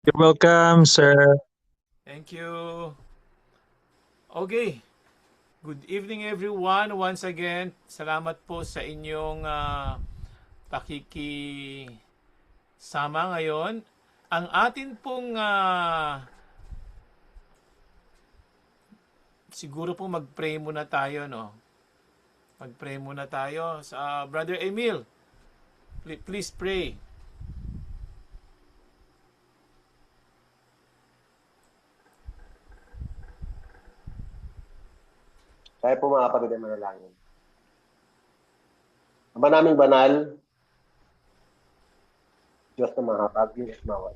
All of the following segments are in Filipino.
You're welcome, sir. Thank you. Okay. Good evening everyone. Once again, salamat po sa inyong pakikisama ngayon. Ang atin pong siguro po mag-pray muna tayo, no? Mag-pray muna tayo sa Brother Emil. Please pray. Tayo po mga kapatid ay manalangin. Ama naming banal, Diyos na mahabagin at mawal.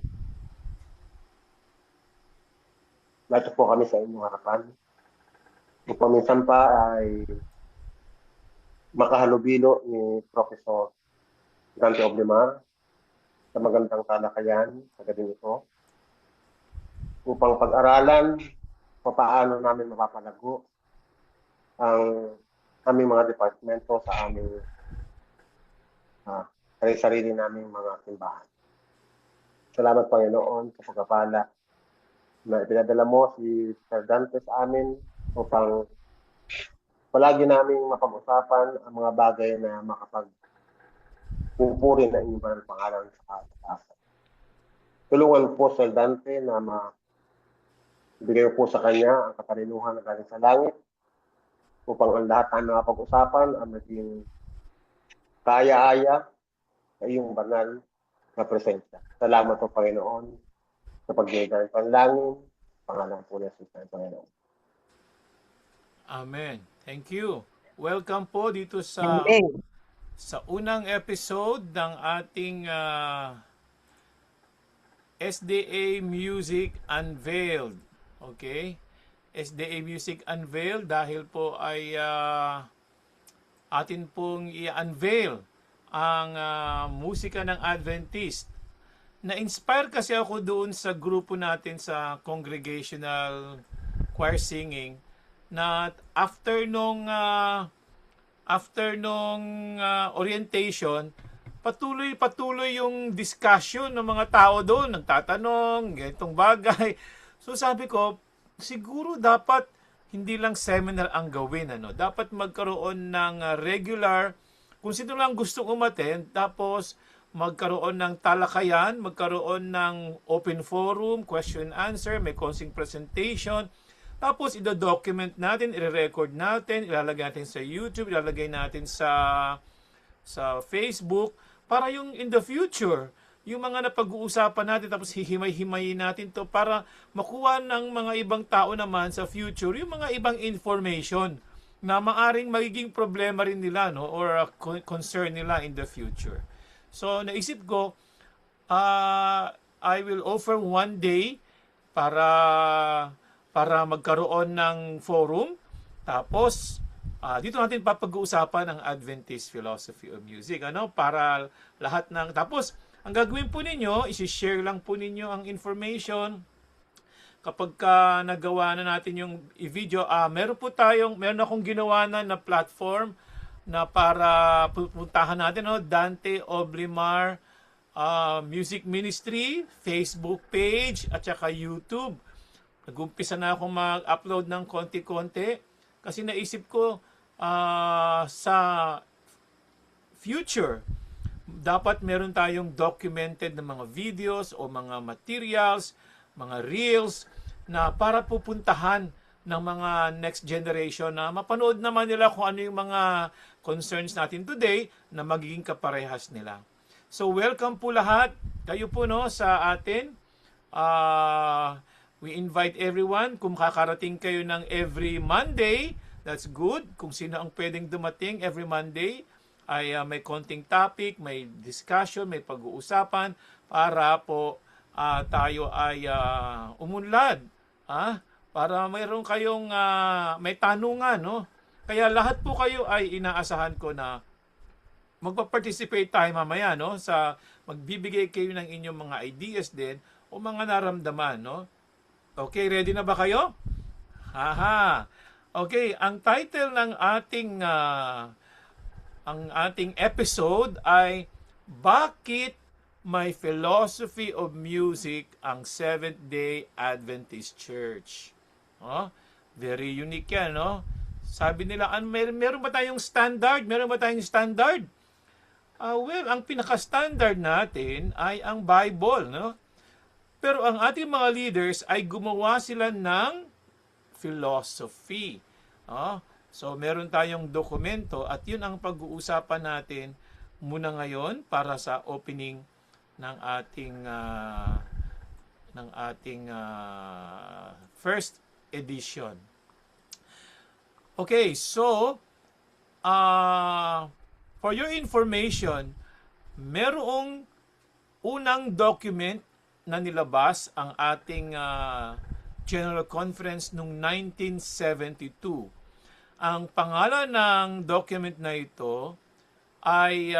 Lahat po kami sa inyong harapan. Kung paminsan pa ay makahalubilo ni Professor Dante Oblimar sa magandang talakayan sa gabi ito upang pag-aralan paano namin mapapalago ang aming mga departamento sa aming sarili naming mga simbahan. Salamat Panginoon sa pagpapala na ipinadala mo si Sir Dante sa amin upang palagi naming mapag-usapan ang mga bagay na makapag-pupuri na inyong banal pangalan sa taas. Tulungan po Sir Dante na ibigay po sa kanya ang katalinuhan na galing sa langit upang ang lahat ng mga pag-usapan ang maging kaya-aya sa iyong banal na presensya. Salamat po Panginoon sa pagbigay ng panlangin, pangalan po ni Jesus ng Panginoon. Amen. Thank you. Welcome po dito Amen. sa unang episode ng ating SDA Music Unveiled. Okay? SDA Music Unveiled dahil po ay atin pong i-unveil ang musika ng Adventist. Na-inspire kasi ako doon sa grupo natin sa Congregational Choir Singing na after nung orientation, patuloy yung discussion ng mga tao doon, nagtatanong, ganitong bagay. So sabi ko, siguro dapat hindi lang seminar ang gawin, ano. Dapat magkaroon ng regular, kung sino lang gusto umattend, tapos magkaroon ng talakayan, magkaroon ng open forum, question and answer, may consing presentation, tapos ida-document natin, i-record natin, ilalagay natin sa YouTube, ilalagay natin sa Facebook para yung in the future, yung mga napag-uusapan natin tapos hihimay-himayin natin to para makuha ng mga ibang tao naman sa future yung mga ibang information na maaring magiging problema rin nila, no, or concern nila in the future. So naisip ko, I will offer one day para magkaroon ng forum. Tapos, dito natin papag-uusapan ang Adventist philosophy of music. Ano? Para lahat ng... Tapos, ang gagawin po ninyo, isi-share lang po ninyo ang information. Kapag nagawa na natin yung video, meron akong ginawa na platform na para pupuntahan natin, no? Dante Oblimar Music Ministry, Facebook page, at saka YouTube. Nag-umpisa na akong mag-upload ng konti-konti kasi naisip ko sa future, dapat meron tayong documented na mga videos o mga materials, mga reels na para pupuntahan ng mga next generation na mapanood naman nila kung ano yung mga concerns natin today na magiging kaparehas nila. So welcome po lahat. Kayo po no sa atin. We invite everyone. Kung kakarating kayo ng every Monday, that's good. Kung sino ang pwedeng dumating every Monday, ay may konting topic, may discussion, may pag-uusapan para po tayo ay umunlad. Para mayroon kayong may tanungan, no? Kaya lahat po kayo ay inaasahan ko na magpa-participate tayo mamaya, no? Sa magbibigay kayo ng inyong mga ideas din o mga naramdaman, no? Okay, ready na ba kayo? Haha. Okay, ang title ng ating episode ay Bakit may philosophy of music ang Seventh-day Adventist Church. Oh, very unique yan, no? Sabi nila, meron ba tayong standard? Meron ba tayong standard? Well, ang pinaka-standard natin ay ang Bible, no? Pero ang ating mga leaders ay gumawa sila ng philosophy. So, meron tayong dokumento at yun ang pag-uusapan natin muna ngayon para sa opening ng ating first edition. Okay, so for your information, merong unang document na nilabas ang ating General Conference noong 1972. Ang pangalan ng document na ito ay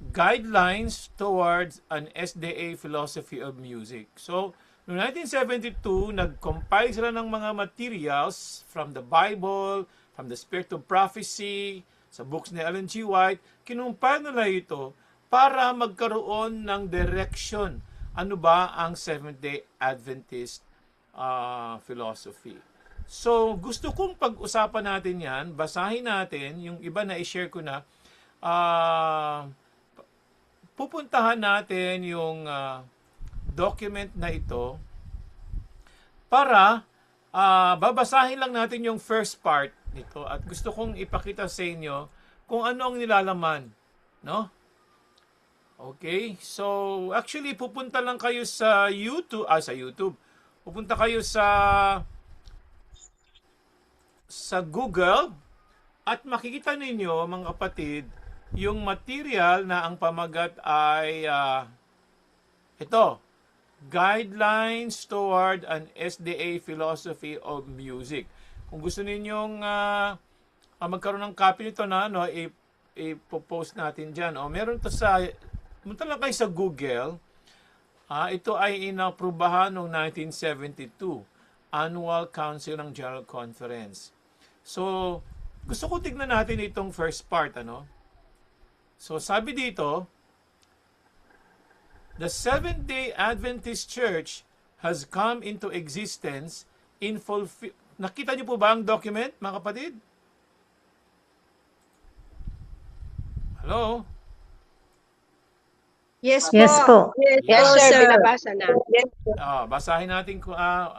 Guidelines Towards an SDA Philosophy of Music. So, noong 1972, nag-compile sila ng mga materials from the Bible, from the Spirit of Prophecy, sa books ni Ellen G. White. Kinumpile nila ito para magkaroon ng direction. Ano ba ang Seventh-day Adventist philosophy? So, gusto kong pag-usapan natin yan. Basahin natin. Yung iba na i-share ko na. Pupuntahan natin yung document na ito para babasahin lang natin yung first part nito. At gusto kong ipakita sa inyo kung ano ang nilalaman. No? Okay, so actually pupunta lang kayo sa YouTube. Pupunta kayo sa Google at makikita ninyo mga kapatid yung material na ang pamagat ay ito, Guidelines Toward an SDA Philosophy of Music. Kung gusto ninyong magkaroon ng copy nito na i-post natin diyan. Meron to sa punta lang kayo sa Google. Ito ay inaprubahan noong 1972, Annual Council ng General Conference. So, gusto ko tignan natin itong first part, So, sabi dito, the Seventh-day Adventist Church has come into existence in Nakita niyo po ba ang document, mga kapatid? Hello? Yes po. po. Yes, sir. Binabasa na. Basahin natin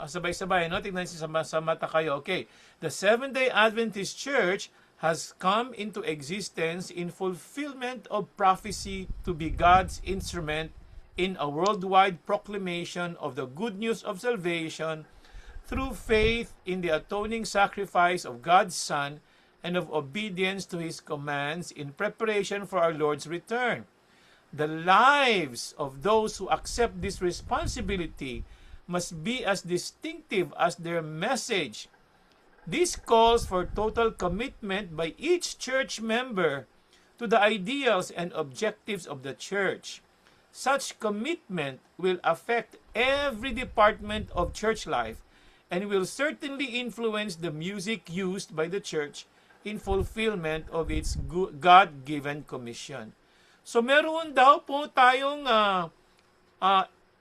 sabay-sabay, no? Tingnan niyo sa mata kayo. Okay. The Seventh-day Adventist Church has come into existence in fulfillment of prophecy to be God's instrument in a worldwide proclamation of the good news of salvation through faith in the atoning sacrifice of God's Son and of obedience to His commands in preparation for our Lord's return. The lives of those who accept this responsibility must be as distinctive as their message. This calls for total commitment by each church member to the ideals and objectives of the church. Such commitment will affect every department of church life and will certainly influence the music used by the church in fulfillment of its God-given commission. So meron daw po tayong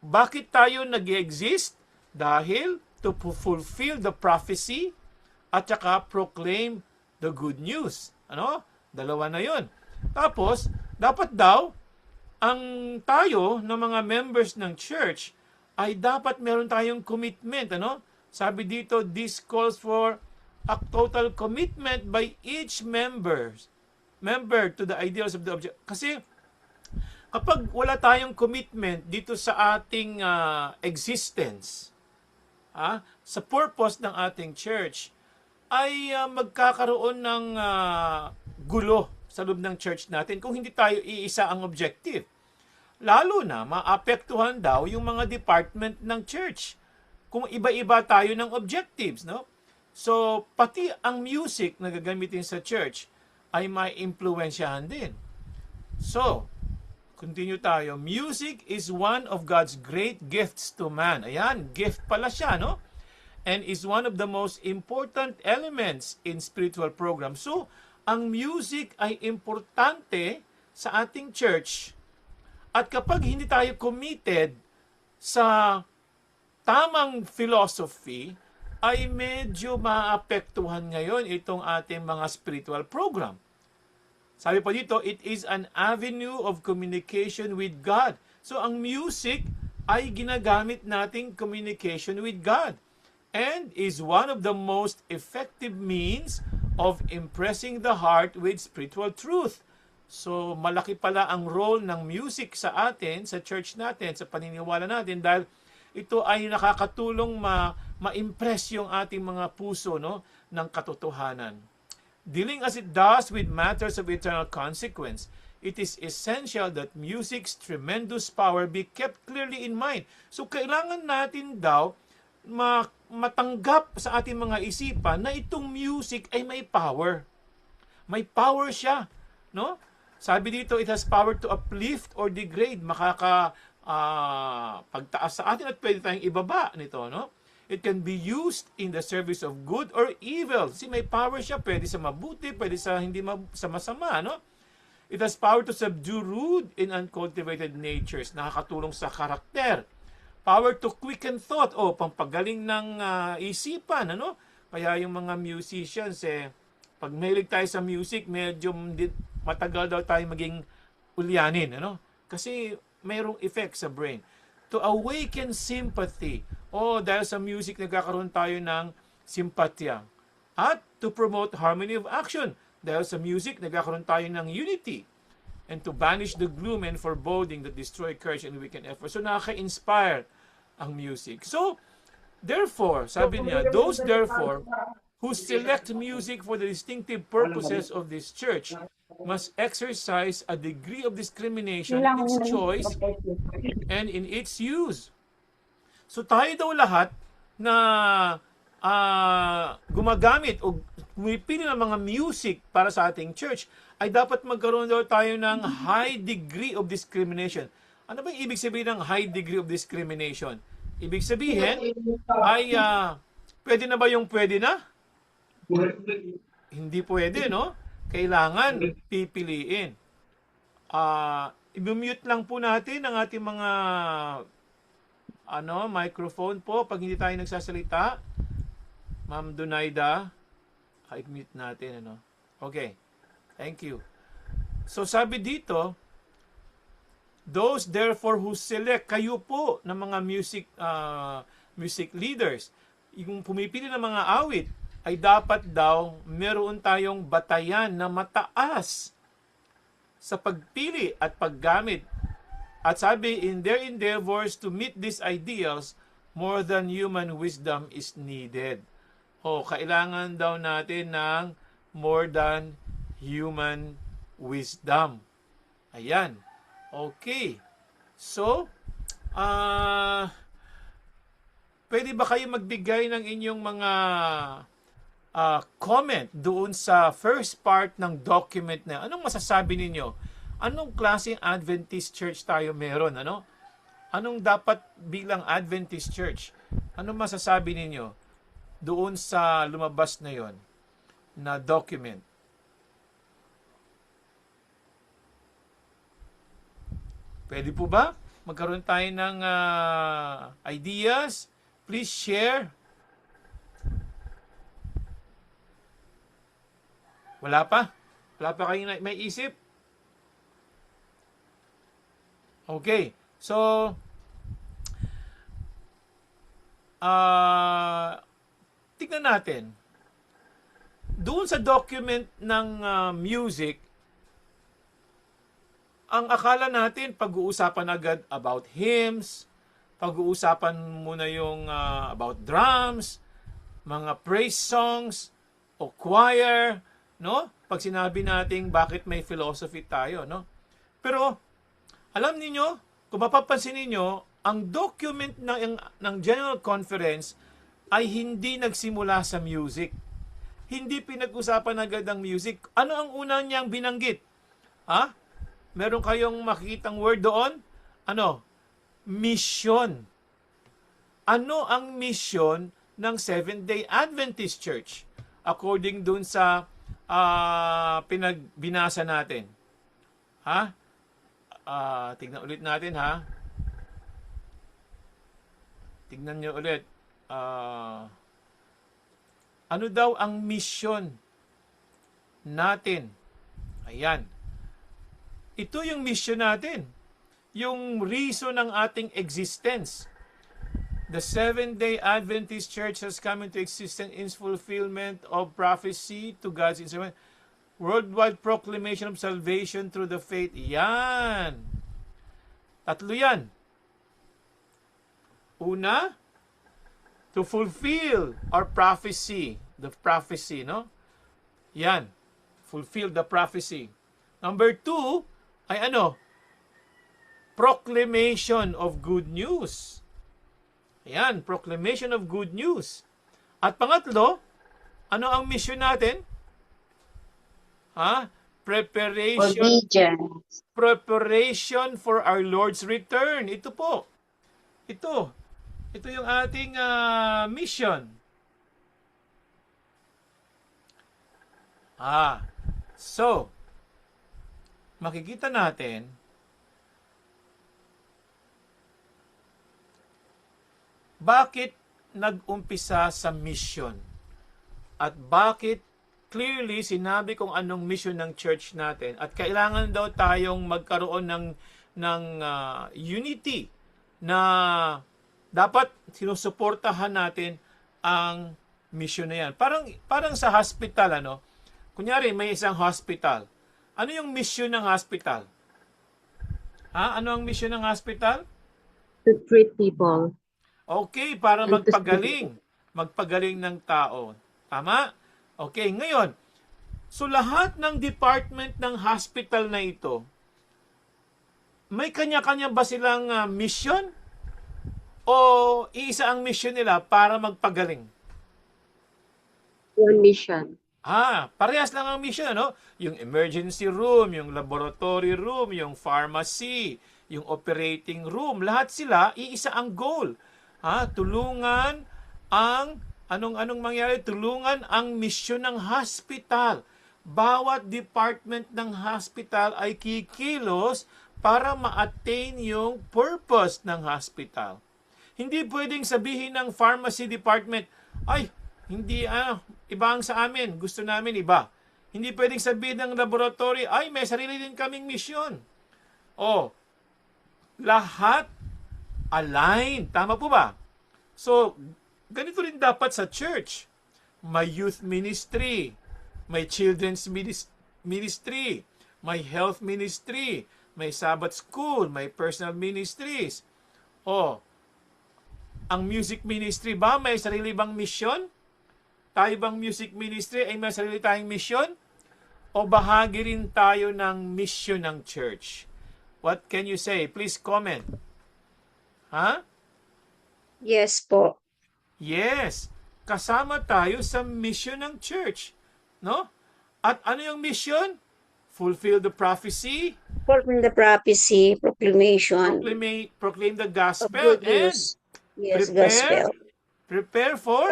bakit tayo nag-exist? Dahil to fulfill the prophecy at saka proclaim the good news. Dalawa na yon. Tapos, dapat daw, ang tayo ng mga members ng church ay dapat meron tayong commitment. Sabi dito, this calls for a total commitment by each member to the ideals of the object. Kasi, kapag wala tayong commitment dito sa ating existence, sa purpose ng ating church, ay magkakaroon ng gulo sa loob ng church natin kung hindi tayo iisa ang objective. Lalo na, maapektuhan daw yung mga department ng church kung iba-iba tayo ng objectives, no? So, pati ang music na gagamitin sa church ay may impluwensyahan din. So, continue tayo. Music is one of God's great gifts to man. Ayan, gift pala siya, no? And is one of the most important elements in spiritual program. So, ang music ay importante sa ating church. At kapag hindi tayo committed sa tamang philosophy, ay medyo maapektuhan ngayon itong ating mga spiritual program. Sabi po dito, it is an avenue of communication with God. So ang music ay ginagamit nating communication with God and is one of the most effective means of impressing the heart with spiritual truth. So malaki pala ang role ng music sa atin, sa church natin, sa paniniwala natin dahil ito ay nakakatulong ma-impress yung ating mga puso, no, ng katotohanan. Dealing as it does with matters of eternal consequence, it is essential that music's tremendous power be kept clearly in mind. So kailangan natin daw matanggap sa ating mga isipan na itong music ay may power. May power siya, no? Sabi dito, it has power to uplift or degrade, pagtaas sa atin at pwede tayong ibaba nito, no? It can be used in the service of good or evil. See, may power siya. Pwede sa mabuti, pwede sa hindi sa masama, no? It has power to subdue rude and uncultivated natures. Nakakatulong sa karakter. Power to quicken thought. O, pampagaling ng isipan, ano? Kaya yung mga musicians, pag mahilig tayo sa music, medyo matagal daw tayo maging ulyanin, ano? Kasi mayroong effect sa brain. To awaken sympathy. Dahil sa music nagkakaroon tayo ng simpatya. At to promote harmony of action. Dahil sa music nagkakaroon tayo ng unity. And to banish the gloom and foreboding that destroy courage and weaken effort. So nakaka-inspire ang music. So, therefore, sabi niya, those therefore who select music for the distinctive purposes of this church must exercise a degree of discrimination in its choice and in its use. So tayo daw lahat na gumagamit o pumipili ng mga music para sa ating church ay dapat magkaroon daw tayo ng high degree of discrimination. Ano ba yung ibig sabihin ng high degree of discrimination? Ibig sabihin ay pwede na ba yung pwede na? Hindi pwede, no? Kailangan pipiliin. I-mute lang po natin ang ating mga microphone po pag hindi tayo nagsasalita. Ma'am Donaida, i-mute natin, Okay. Thank you. So sabi dito, those therefore who select, kayo po ng mga music leaders, yung pumipili ng mga awit, ay dapat daw meron tayong batayan na mataas sa pagpili at paggamit. At sabi, in their endeavors to meet these ideals, more than human wisdom is needed. Kailangan daw natin ng more than human wisdom. Ayan. Okay. So, pwede ba kayo magbigay ng inyong mga comment doon sa first part ng document na anong masasabi ninyo? Anong klaseng Adventist church tayo meron? Anong dapat bilang Adventist church? Anong masasabi ninyo doon sa lumabas na yon na document? Pwede po ba magkaroon tayo ng ideas? Please share. Wala pa? Wala pa kayong may isip? Okay. So, tignan natin. Doon sa document ng music, ang akala natin, pag-uusapan agad about hymns, pag-uusapan muna yung about drums, mga praise songs, o choir, no? Pag sinabi natin bakit may philosophy tayo, no? Pero alam niyo, kung mapapansin niyo, ang document ng General Conference ay hindi nagsimula sa music. Hindi pinag-usapan agad ang music. Ano ang unang niyang binanggit? Meron kayong makikitang word doon? Mission. Ano ang mission ng Seventh-day Adventist Church? According dun sa pinagbinasa natin. Ha? Tignan ulit natin, ha? Tignan nyo ulit. Ano daw ang mission natin? Ayan. Ito yung mission natin. Yung reason ng ating existence. The Seventh-day Adventist Church has come into existence in fulfillment of prophecy to God's instrument. Worldwide proclamation of salvation through the faith. Yan. Tatlo yan. Una, to fulfill our prophecy. The prophecy, no? Yan. Fulfill the prophecy. Number 2, ay ano? Proclamation of good news. Ayan, proclamation of good news. At pangatlo, ano ang mission natin? Preparation for our Lord's return. Ito po. Ito yung ating mission. So, makikita natin bakit nag-umpisa sa mission at bakit clearly sinabi kung anong mission ng church natin at kailangan daw tayong magkaroon ng unity na dapat sinusuportahan natin ang mission na yan. Parang sa hospital, ano? Kunyari, may isang hospital. Ano yung mission ng hospital? Ano ang mission ng hospital? To treat people. Okay, para magpagaling ng tao. Tama? Okay, ngayon, so lahat ng department ng hospital na ito, may kanya-kanya ba silang mission? O iisa ang mission nila para magpagaling? One mission. Parehas lang ang mission, ano? Yung emergency room, yung laboratory room, yung pharmacy, yung operating room, lahat sila, iisa ang goal. Tulungan ang anong mangyari? Tulungan ang misyon ng hospital. Bawat department ng hospital ay kikilos para ma-attain yung purpose ng hospital. Hindi pwedeng sabihin ng pharmacy department, ay, hindi, iba ang sa amin, gusto namin iba. Hindi pwedeng sabihin ng laboratory, ay, may sarili din kaming misyon. Lahat align. Tama po ba? So, ganito rin dapat sa church. May youth ministry, may children's ministry, may health ministry, may Sabbath school, may personal ministries. Ang music ministry ba may sarili bang misyon? Tayo bang music ministry ay may sarili tayong misyon? O bahagi rin tayo ng mission ng church? What can you say? Please comment. Yes po. Yes. Kasama tayo sa mission ng church. No? At ano yung mission? Fulfill the prophecy. Fulfill the prophecy, proclamation Proclaim the of gospel. good And news. Yes, prepare gospel. prepare for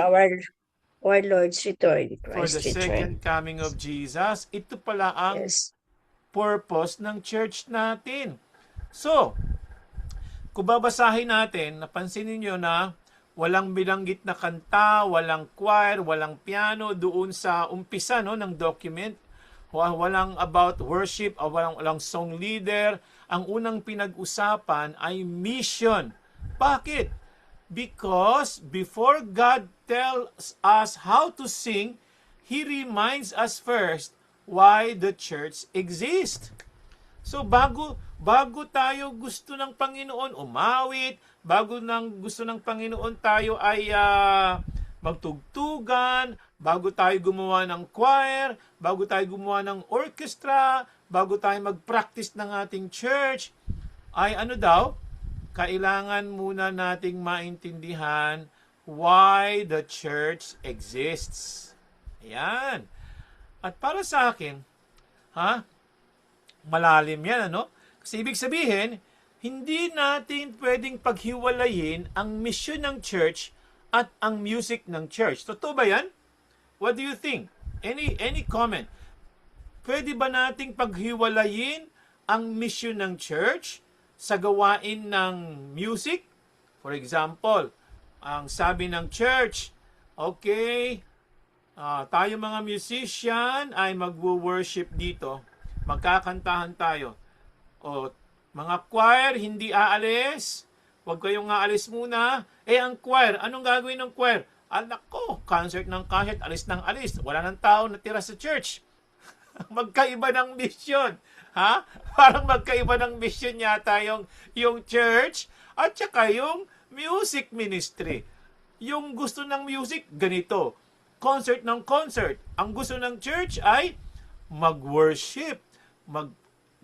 Our Lord's return, for the Christ's return. second coming of Jesus. Ito pala ang Yes. purpose ng church natin. So, kung babasahin natin, napansin niyo na walang binanggit na kanta, walang choir, walang piano doon sa umpisa ng document. Walang about worship, walang song leader. Ang unang pinag-usapan ay mission. Bakit? Because before God tells us how to sing, He reminds us first why the church exists. So bago tayo gusto ng Panginoon umawit, bago gusto ng Panginoon tayo ay magtugtugan, bago tayo gumawa ng choir, bago tayo gumawa ng orchestra, bago tayo mag-practice ng ating church, ay kailangan muna nating maintindihan why the church exists. Ayan. At para sa akin, malalim yan, Kasi ibig sabihin, hindi natin pwedeng paghiwalayin ang mission ng church at ang music ng church. Totoo ba yan? What do you think? Any comment? Pwede ba nating paghiwalayin ang mission ng church sa gawain ng music? For example, ang sabi ng church, okay, tayo mga musician ay magwo-worship dito. Magkakantahan tayo. O, mga choir, hindi aalis. Huwag kayong aalis muna. Ang choir, anong gagawin ng choir? Anak ko, concert ng concert, alis ng alis. Wala ng tao natira sa church. Magkaiba ng mission. Ha? Parang magkaiba ng mission yata yung church at saka yung music ministry. Yung gusto ng music, ganito. Concert ng concert. Ang gusto ng church ay mag-worship.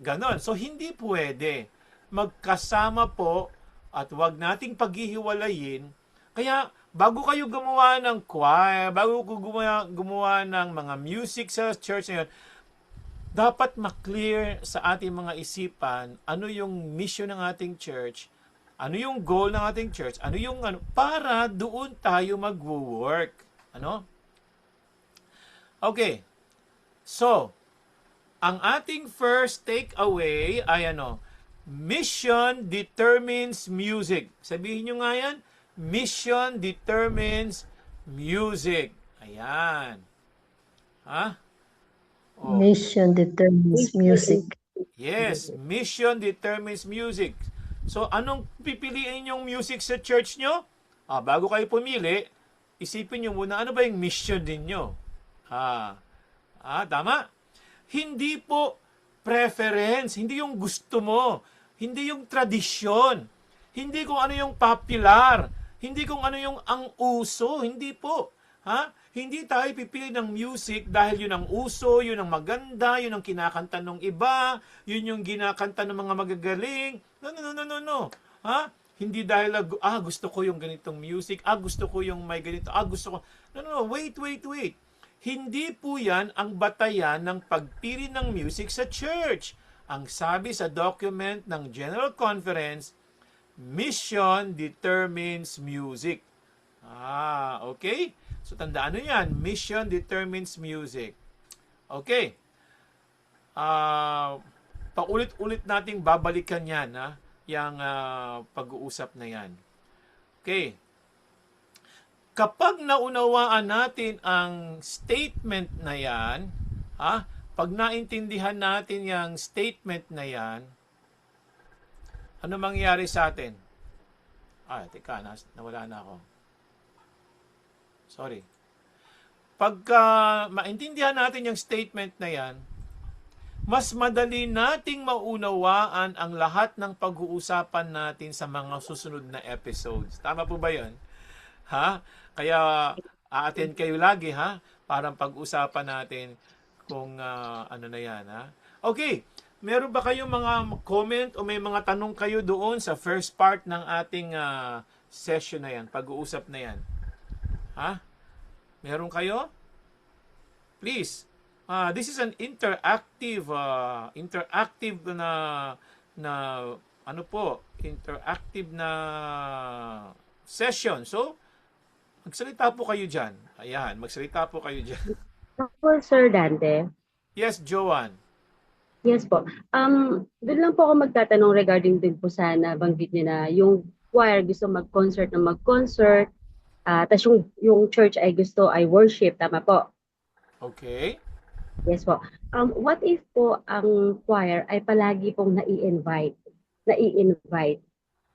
Ganon. So, hindi pwede. Magkasama po at wag nating paghihiwalayin. Kaya, bago kayo gumawa ng choir, bago ko gumawa ng mga music sa church na yun, dapat maklear sa ating mga isipan ano yung mission ng ating church, ano yung goal ng ating church, para doon tayo mag-work. Ano? Okay. So, ang ating first takeaway ay mission determines music. Sabihin nyo nga yan, mission determines music. Ayan. Ha? Oh. Mission determines music. Yes, mission determines music. So, anong pipiliin yung music sa church nyo? Bago kayo pumili, isipin nyo muna, ano ba yung mission ninyo? Tama? Hindi po preference, hindi yung gusto mo, hindi yung tradisyon, hindi kung ano yung popular, hindi kung ano yung ang uso, hindi po. Hindi tayo pipili ng music dahil yun ang uso, yun ang maganda, yun ang kinakanta ng iba, yun yung kinakanta ng mga magagaling. No. Hindi dahil gusto ko yung ganitong music, gusto ko yung may ganito, gusto ko. No, wait. Hindi po yan ang batayan ng pagpili ng music sa church. Ang sabi sa document ng General Conference, mission determines music. Okay? So, tandaan nyo yan. Mission determines music. Okay. Paulit-ulit nating babalikan yan, yung pag-uusap na yan. Okay. Kapag naunawaan natin ang statement na yan, pag naintindihan natin yung statement na yan, ano mangyayari sa atin? Teka, nawala na ako. Sorry. Pagka maintindihan natin yung statement na yan, mas madali nating maunawaan ang lahat ng pag-uusapan natin sa mga susunod na episodes. Tama po ba yun? Kaya a-attend kayo lagi, para pag-usapan natin kung ano na yan, Okay, meron ba kayong mga comment o may mga tanong kayo doon sa first part ng ating session na yan, pag-uusap na yan? Meron kayo? Please. This is an interactive na session. So, magsalita po kayo dyan. Ayan, magsalita po kayo dyan. Ako, Sir Dante. Yes, Joanne. Yes po. Doon lang po ako magtatanong regarding din po sa nabanggit niyo na yung choir gusto mag-concert. Tapos yung church ay gusto ay worship. Tama po? Okay. Yes po. What if po ang choir ay palagi pong nai-invite?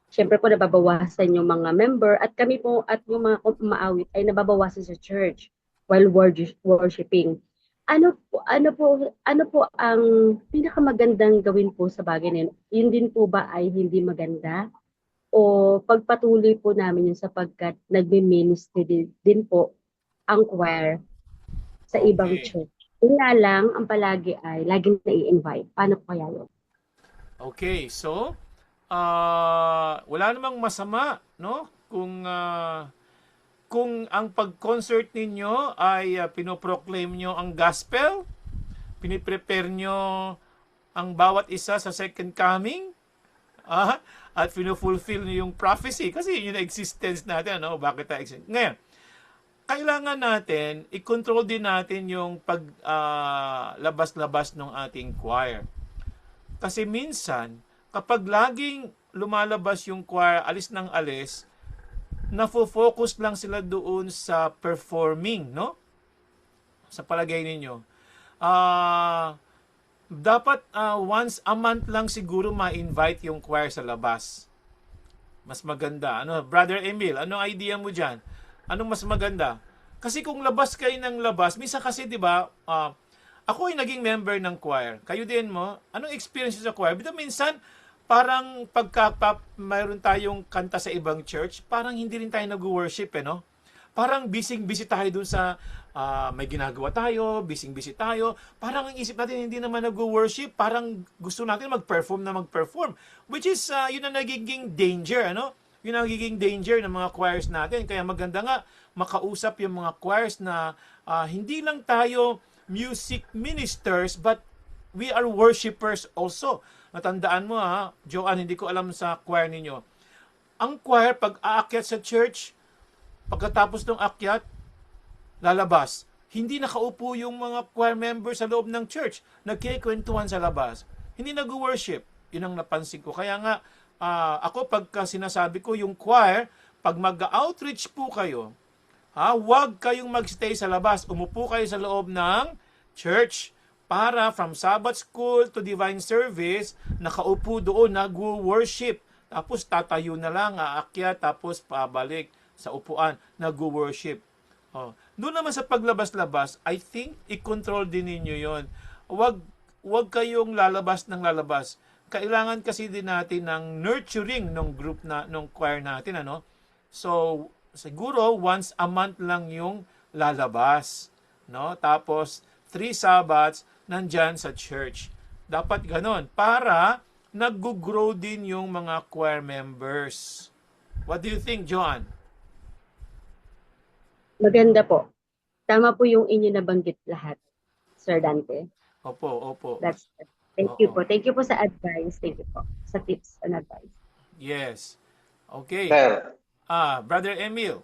Siyempre po nababawasan yung mga member at kami po at yung mga umaawit ay nababawasan sa church while worshiping. Ano po ang pinakamagandang gawin po sa bagay na yun? Yun din po ba ay hindi maganda? O pagpatuloy po namin yun sapagkat nagme-ministry din po ang choir sa ibang church? Yun nga lang, ang palagi ay laging nai-invite. Paano po kaya yun? Okay, so wala namang masama, no? Kung ang pag-concert ninyo ay pinoproclaim nyo ang gospel, piniprepare nyo ang bawat isa sa second coming, at pinofulfill nyo yung prophecy kasi yun yung existence natin, no? Bakit tayo exist? Ngayon, kailangan natin i-control din natin yung paglabas-labas ng ating choir. Kasi minsan, kapag laging lumalabas yung choir, alis ng alis, nafo-focus lang sila doon sa performing, no? Sa palagay ninyo. Dapat once a month lang siguro ma-invite yung choir sa labas. Mas maganda. Ano, Brother Emil, anong idea mo dyan? Anong mas maganda? Kasi kung labas kayo ng labas, minsan kasi 'di ba, ako ay naging member ng choir. Kayo din mo, anong experience sa choir? Bito minsan parang mayroon tayong kanta sa ibang church, parang hindi rin tayo nag-worship, no? Parang busy tayo dun sa may ginagawa tayo, busy tayo. Parang ang isip natin hindi naman nag-worship, parang gusto natin mag-perform. Which is, yun ang nagiging danger, ano? Yun ang nagiging danger ng mga choirs natin. Kaya maganda nga, makausap yung mga choirs na hindi lang tayo music ministers, but we are worshipers also. Natandaan mo Joanne, hindi ko alam sa choir ninyo. Ang choir, pag aakyat sa church, pagkatapos ng akyat, lalabas. Hindi nakaupo yung mga choir members sa loob ng church. Nagkikwentuhan sa labas. Hindi nag-worship. Yun ang napansin ko. Kaya nga, ako pagka sinasabi ko yung choir, pag mag-outreach po kayo, huwag kayong magstay sa labas. Umupo kayo sa loob ng church para from Sabbath school to divine service, nakaupo doon, nag-worship. Tapos tatayo na lang, aakyat, tapos pabalik sa upuan, nag-worship. Doon naman sa paglabas-labas, I think i-control din ninyo yon. Wag kayong lalabas ng lalabas. Kailangan kasi din natin ng nurturing ng group ng choir natin, ano? So, siguro once a month lang yung lalabas, no? Tapos 3 Sabbaths nandyan sa church. Dapat ganon para nag-grow din yung mga choir members. What do you think, John? Maganda po. Tama po yung inyo nabanggit lahat, Sir Dante. Opo. Thank you po. Thank you po sa advice. Thank you po sa tips and advice. Yes. Okay. Sir, Brother Emil.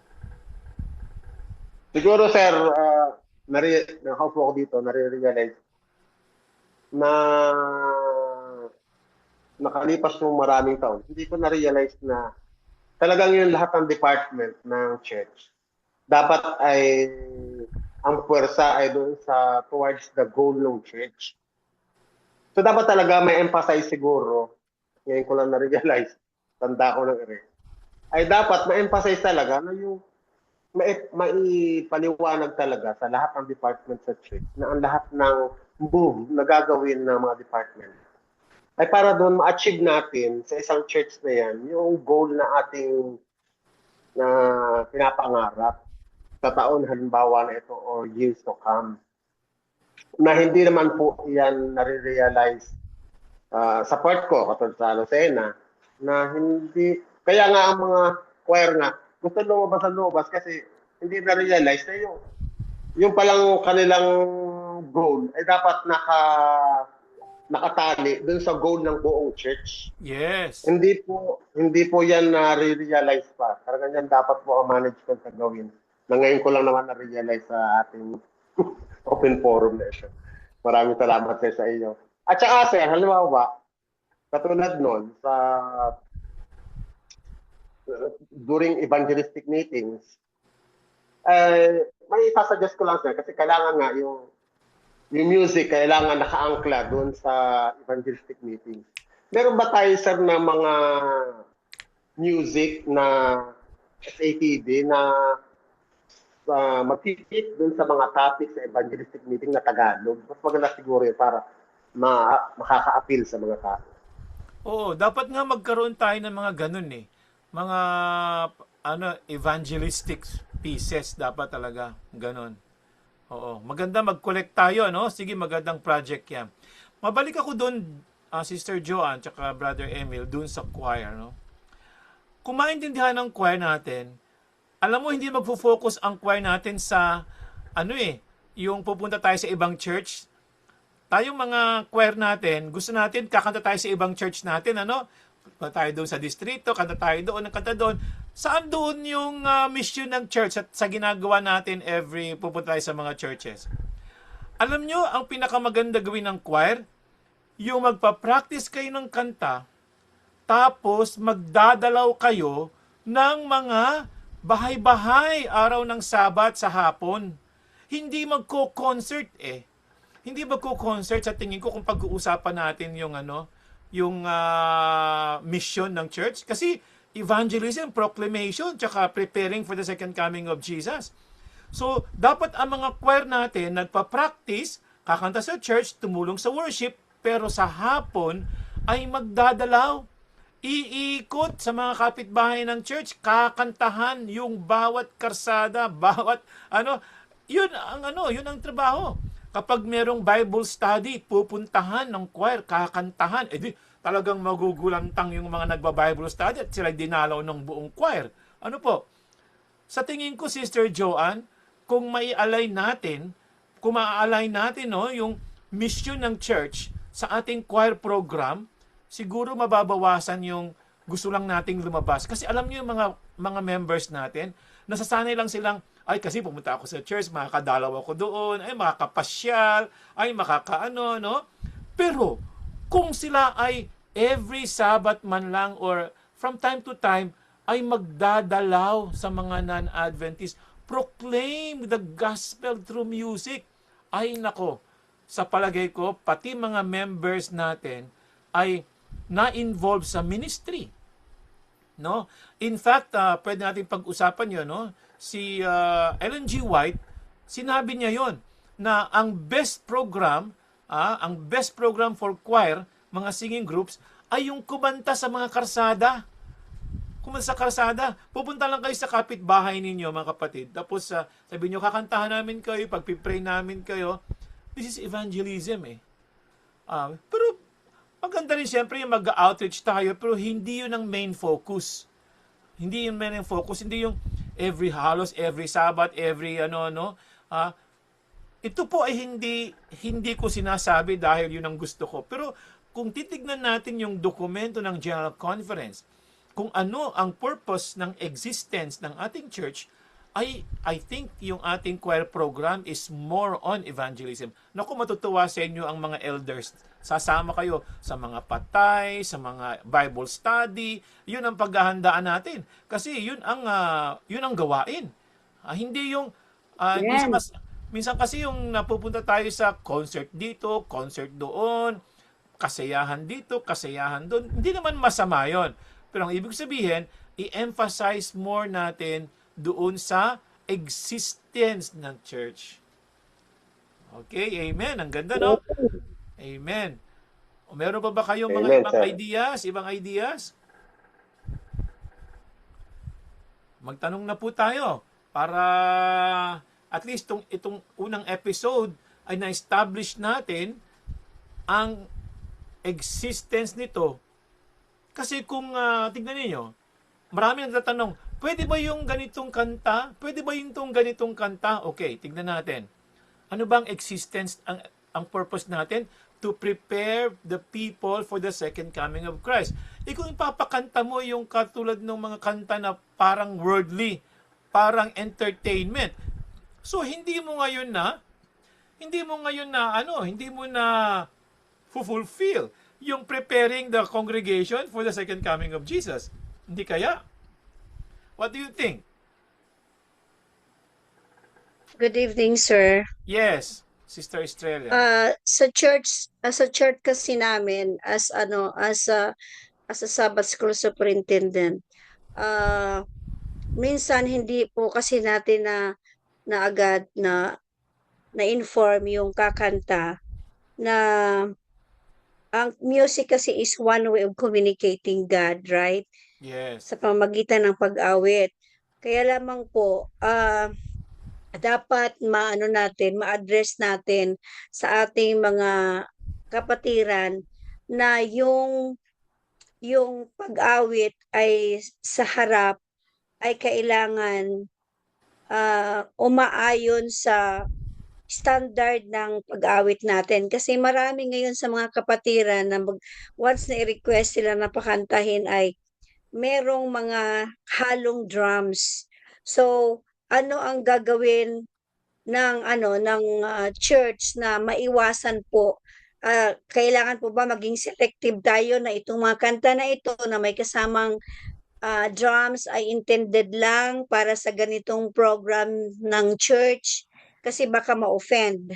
siguro sir, nakaupo ako dito, nare-realize na nakalipas ng maraming taon, hindi ko na-realize na talagang yung lahat ng department ng church dapat ay ang puwersa ay doon sa towards the goal ng church. So dapat talaga may emphasize siguro, ngayon ko lang na-realize, tanda ko ng ay dapat ma-emphasize talaga na yung maipaliwanag talaga sa lahat ng department sa church na ang lahat ng move na gagawin ng mga department ay para doon ma-achieve natin sa isang church na yan yung goal na ating na pinapangarap sa taon halimbawa na ito or years to come. Na hindi naman po yan nare-realize sa part ko, katulad sa Lucena, na hindi, kaya nga ang mga choir nga, gusto lumabas kasi hindi na-realize na yung palang kanilang goal ay dapat nakatali dun sa goal ng buong church. Yes. Hindi po yan na-realize pa. Talagang yan dapat po ang management na gawin. Na ngayon ko lang naman na-realize sa ating open forum na ito. Maraming salamat sa iyo. At saka sir, halimbawa, katulad nun, during evangelistic meetings, may isasuggest ko lang sir, kasi kailangan nga yung music, kailangan naka-angkla doon sa evangelistic meetings. Meron ba tayo sir na mga music na SATD na mag-fit doon sa mga topics sa evangelistic meeting na Tagalog? Mas maganda siguro yun para makaka-appeal sa mga tao. Oo, dapat nga magkaroon tayo ng mga ganun Mga evangelistic pieces dapat talaga ganun. Oo, maganda mag-collect tayo, no? Sige, magandang project 'yan. Mabalik ako doon, Sister Joanne tsaka Brother Emil, doon sa choir, no? Kung maintindihan ng choir natin, alam mo, hindi magfo-focus ang choir natin sa yung pupunta tayo sa ibang church. Tayong mga choir natin, gusto natin kakanta tayo sa ibang church natin, Kanta tayo doon sa distrito, kanta tayo doon, kanta doon. Saan doon yung mission ng church at sa ginagawa natin pupunta tayo sa mga churches? Alam nyo, ang pinakamaganda gawin ng choir, yung magpa-practice kayo ng kanta, tapos magdadalaw kayo ng mga bahay-bahay araw ng Sabat sa hapon. Hindi magko-concert eh. Hindi magko-concert sa tingin ko kung pag-uusapan natin yung yung mission ng church, kasi evangelism, proclamation, tsaka preparing for the second coming of Jesus. So, dapat ang mga choir natin nagpa-practice, kakanta sa church, tumulong sa worship, pero sa hapon ay magdadalaw, iikot sa mga kapitbahay ng church, kakantahan yung bawat karsada, bawat yun ang trabaho. Kapag merong Bible study, pupuntahan ng choir, kakantahan. Eh di, talagang magugulantang yung mga nagba-Bible study at sila dinalaw ng buong choir. Ano po? Sa tingin ko, Sister Joanne, kung mai-align natin, kung ma-align natin yung mission ng church sa ating choir program, siguro mababawasan yung gusto lang nating lumabas. Kasi alam niyo yung mga members natin, nasasanay lang silang, ay kasi pumunta ako sa church, makakadalaw ako doon, ay makakapasyal, ay makakaano, no? Pero kung sila ay every Sabbath man lang or from time to time ay magdadalaw sa mga non-Adventist, proclaim the gospel through music, ay nako, sa palagay ko, pati mga members natin ay na-involve sa ministry. No? In fact, pwede natin pag-usapan 'yon, no? Si Ellen G. White, sinabi niya 'yon na ang best program for choir, mga singing groups, ay yung kumanta sa mga karsada. Kumanta sa karsada. Pupunta lang kayo sa kapitbahay ninyo, mga kapatid. Tapos sabi niyo, kakantahan namin kayo, pagpipray namin kayo. This is evangelism eh. Pero maganda rin siyempre yung mag-outreach tayo, pero hindi yun ang main focus. Hindi yun main focus, hindi yung every halos, every Sabbath, every ito po ay hindi ko sinasabi dahil yun ang gusto ko. Pero kung titignan natin yung dokumento ng General Conference, kung ano ang purpose ng existence ng ating church, I think yung ating choir program is more on evangelism. Naku, matutuwa sa inyo ang mga elders. Sasama kayo sa mga patay, sa mga Bible study. Yun ang paghahandaan natin. Kasi yun ang gawain. Hindi yung minsan kasi yung napupunta tayo sa concert dito, concert doon, kasayahan dito, kasayahan doon. Hindi naman masama yon. Pero ang ibig sabihin, i-emphasize more natin doon sa existence ng church. Okay, amen. Ang ganda, no? Amen. O meron pa ba kayong mga ibang ideas? Ibang ideas? Magtanong na po tayo para at least itong unang episode ay na-establish natin ang existence nito. Kasi kung tignan niyo, marami nagtatanong, pwede ba yung ganitong kanta? Pwede ba yung ganitong kanta? Okay, tignan natin. Ano bang existence, ang purpose natin? To prepare the people for the second coming of Christ. Kung ipapakanta mo yung katulad ng mga kanta na parang worldly, parang entertainment, so hindi mo na fulfill yung preparing the congregation for the second coming of Jesus. Hindi kaya? What do you think? Good evening, sir. Yes, Sister Estrella. Sa church kasi namin as a Sabbath School Superintendent, minsan hindi po kasi natin na agad na-inform yung kakanta na ang music kasi is one way of communicating God, right? Yes. Sa pamamagitan ng pag-awit. Kaya lamang po, dapat ma-address natin sa ating mga kapatiran na yung pag-awit ay sa harap ay kailangan umaayon sa standard ng pag-awit natin. Kasi marami ngayon sa mga kapatiran na once na i-request sila na pakantahin ay merong mga halong drums. So, ano ang gagawin ng church na maiwasan po kailangan po ba maging selective tayo na itong mga kanta na ito na may kasamang drums ay intended lang para sa ganitong program ng church kasi baka ma-offend.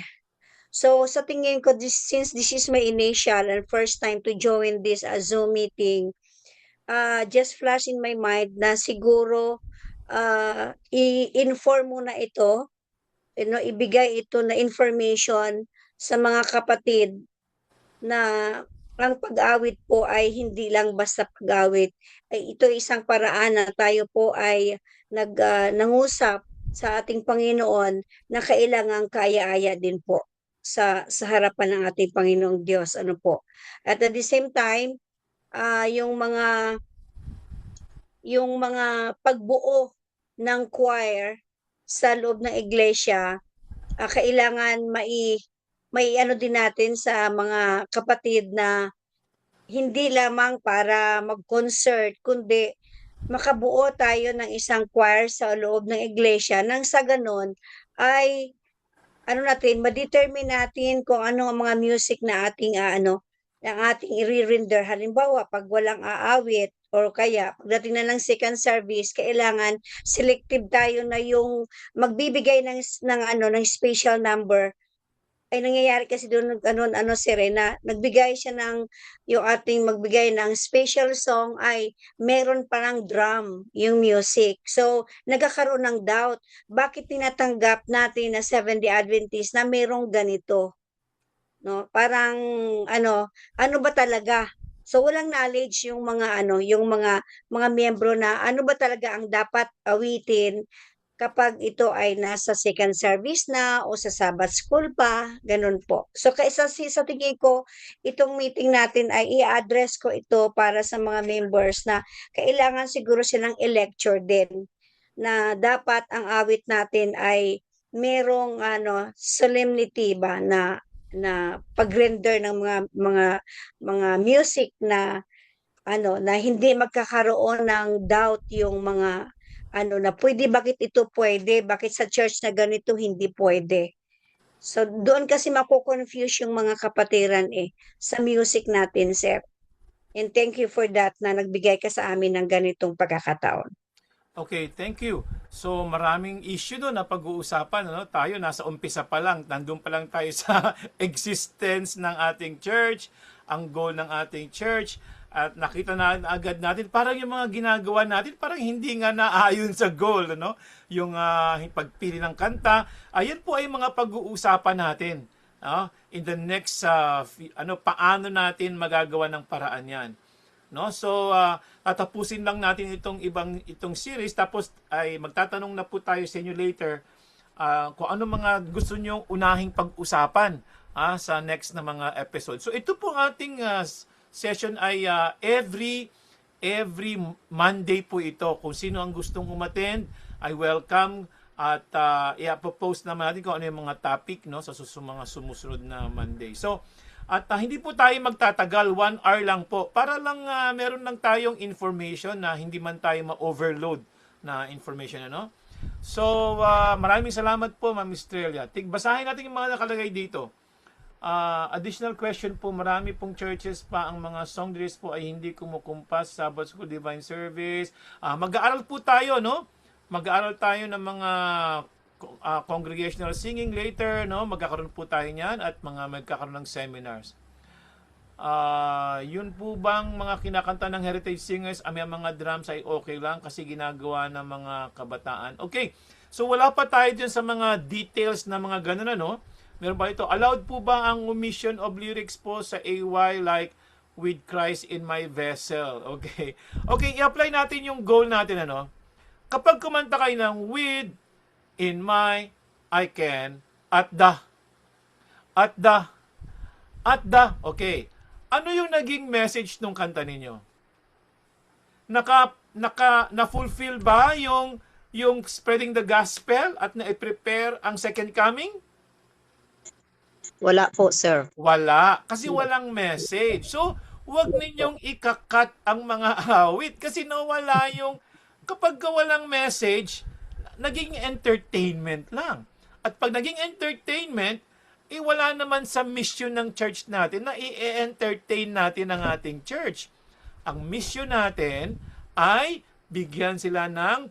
So sa tingin ko, since this is my initial and first time to join this Zoom meeting, just flash in my mind na siguro i-inform muna ito, ibigay ito na information sa mga kapatid na ang pag-awit po ay hindi lang basta pag-awit. Ay ito isang paraan na tayo po ay nangusap sa ating Panginoon na kailangang kaya-aya din po sa harapan ng ating Panginoong Diyos. Ano po? At the same time, yung mga pagbuo ng choir sa loob ng iglesia, kailangan may ano din natin sa mga kapatid na hindi lamang para mag-concert, kundi makabuo tayo ng isang choir sa loob ng iglesia nang sa ganon ay ano natin, ma-determine natin kung ano ang mga music na ating ang ating i-render. Halimbawa, pag walang aawit or kaya pagdating na ng second service, kailangan selective tayo na yung magbibigay ng special number. Ay nangyayari kasi doon Serena, nagbigay siya yung ating magbigay ng special song ay meron parang drum yung music. So, nagkakaroon ng doubt. Bakit tinatanggap natin na Seventh-day Adventist na merong ganito? No? Parang ano ba talaga? So, walang knowledge yung mga miyembro na ano ba talaga ang dapat awitin kapag ito ay nasa second service na o sa Sabbath school pa, ganun po. So sa tingin ko, itong meeting natin ay i-address ko ito para sa mga members na kailangan siguro silang i-lecture din na dapat ang awit natin ay merong solemnity ba na pag-render ng mga music na na hindi magkakaroon ng doubt yung mga na bakit ito pwede, bakit sa church na ganito hindi pwede. So doon kasi mako-confuse yung mga kapatiran sa music natin, sir. And thank you for that na nagbigay ka sa amin ng ganitong pagkakataon. Okay, thank you. So maraming issue doon na pag-uusapan. Tayo nasa umpisa pa lang, nandun pa lang tayo sa existence ng ating church, ang goal ng ating church. At nakita na agad natin parang yung mga ginagawa natin parang hindi nga naayon sa goal, yung pagpili ng kanta. Ayan po ay mga pag-uusapan natin in the next paano natin magagawa ng paraan yan. So tatapusin lang natin itong series, tapos ay magtatanong na po tayo sa inyo later kung ano mga gusto nyo unahing pag-usapan sa next na mga episode. So ito po ating session ay every Monday po ito. Kung sino ang gustong umattend, I welcome at i-post naman natin kung ano yung mga topic sa mga sumusunod na Monday. So, at hindi po tayo magtatagal, 1 hour lang po. Para lang meron lang tayong information na hindi man tayo ma-overload na information. So, maraming salamat po, Ma'am Estrella. Basahin natin yung mga nakalagay dito. Additional question po, marami pong churches pa ang mga song lyrics po ay hindi kumukumpas sa Sabbath School Divine Service. Mag-aaral po tayo, Mag-aaral tayo ng mga congregational singing later, Magkakaroon po tayo niyan at magkakaroon ng seminars. Yun po bang mga kinakanta ng heritage singers, may mga drums ay okay lang kasi ginagawa ng mga kabataan? Okay, so wala pa tayo dyan sa mga details na mga ganun, Meron ba ito? Allowed po ba ang omission of lyrics po sa AY like with Christ in my vessel? Okay. Okay, i-apply natin yung goal natin, Kapag kumanta kayo ng with, in my, I can, at the. Okay. Ano yung naging message nung kanta ninyo? Na-fulfill ba yung spreading the gospel at na-prepare ang second coming? Wala po, sir. Wala. Kasi walang message. So, huwag ninyong ikakat ang mga awit. Kasi nawala kapag walang message, naging entertainment lang. At pag naging entertainment, wala naman sa mission ng church natin na i-entertain natin ang ating church. Ang mission natin ay bigyan sila ng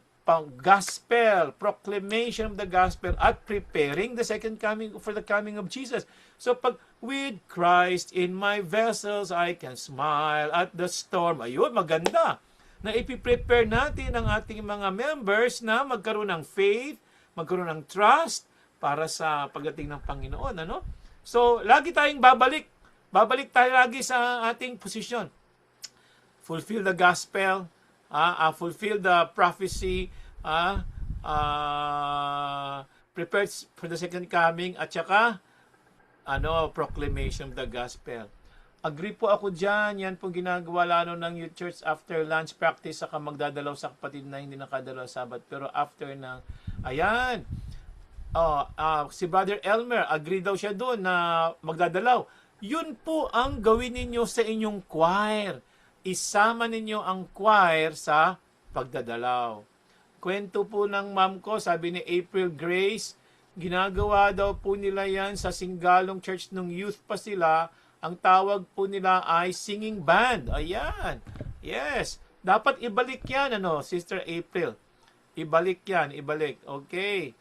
gospel, proclamation of the gospel, at preparing the second coming for the coming of Jesus. So pag with Christ in my vessels, I can smile at the storm. Ayun, maganda. Na ipiprepare natin ang ating mga members na magkaroon ng faith, magkaroon ng trust para sa pagdating ng Panginoon. Ano? So, lagi tayong babalik. Babalik tayo lagi sa ating posisyon. Fulfill the gospel, fulfill the prophecy, prepared for the second coming, at saka proclamation of the gospel. Agree po ako dyan. Yan po ginagawa lalo ng youth church after lunch practice, saka magdadalaw sa kapatid na hindi nakadalaw Sabat. Pero after ng, ayan, si Brother Elmer, agree daw siya doon na magdadalaw. Yun po ang gawin ninyo sa inyong choir. Isama ninyo ang choir sa pagdadalaw. Kwento po ng ma'am ko, sabi ni April Grace, ginagawa daw po nila yan sa Singalong Church nung youth pa sila. Ang tawag po nila ay singing band. Ayan. Yes. Dapat ibalik yan, Sister April. Ibalik yan, ibalik. Okay.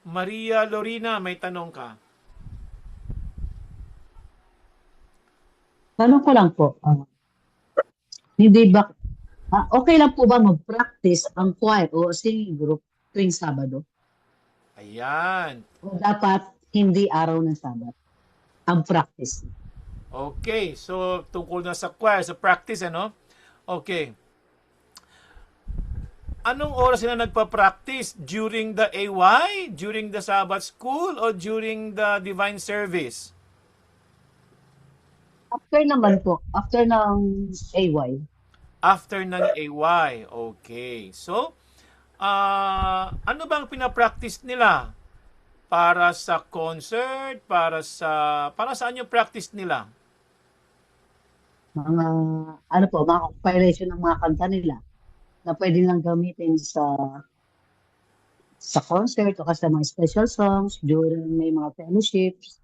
Maria Lorina, may tanong ka. Tanong ko lang po, hindi ba, okay lang po ba mag-practice ang choir o singing group tuwing Sabado? Ayan. O dapat hindi araw ng Sabat ang practice? Okay, so tungkol na sa choir, sa practice, Okay. Anong oras sila nagpa-practice? During the AY? During the Sabbath school? O during the divine service? After naman po, after ng AY. After ng AY. Okay. So, ano bang pinapractice nila? Para sa concert? Para saan yung practice nila? Mga compilation ng mga kanta nila na pwede lang gamitin sa concert o kasi mga special songs during may mga fellowships.